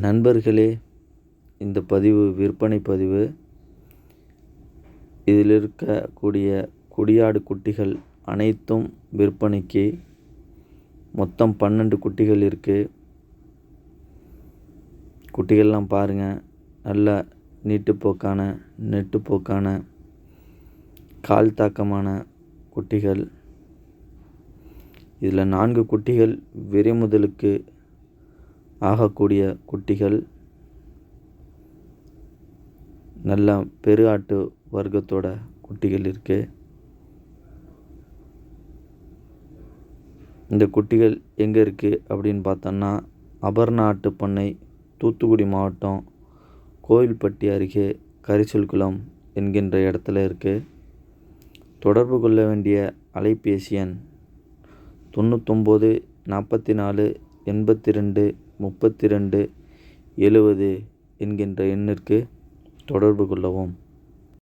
நண்பர்களே, இந்த பதிவு விற்பனை பதிவு. இதில் இருக்கக்கூடிய குடியாடு குட்டிகள் அனைத்தும் விற்பனைக்கு. மொத்தம் 12 குட்டிகள் இருக்குது. குட்டிகள்லாம் பாருங்கள், நல்ல நீட்டுப்போக்கான நெட்டுப்போக்கான கால் தாக்கமான குட்டிகள். இதில் 4 குட்டிகள் விரைமுதலுக்கு ஆகக்கூடிய குட்டிகள். நல்ல பெரு ஆட்டு வர்க்கத்தோட குட்டிகள் இருக்குது. இந்த குட்டிகள் எங்கே இருக்குது அப்படின்னு பார்த்தோன்னா, அபர்ணா ஆட்டுப்பண்ணை, தூத்துக்குடி மாவட்டம், கோவில்பட்டி அருகே கரிசல்குளம் என்கின்ற இடத்துல இருக்குது. தொடர்பு கொள்ள வேண்டிய அலைபேசி எண் 99 44 82 32 70 என்கின்ற எண்ணிற்கு தொடர்பு கொள்ளவும்.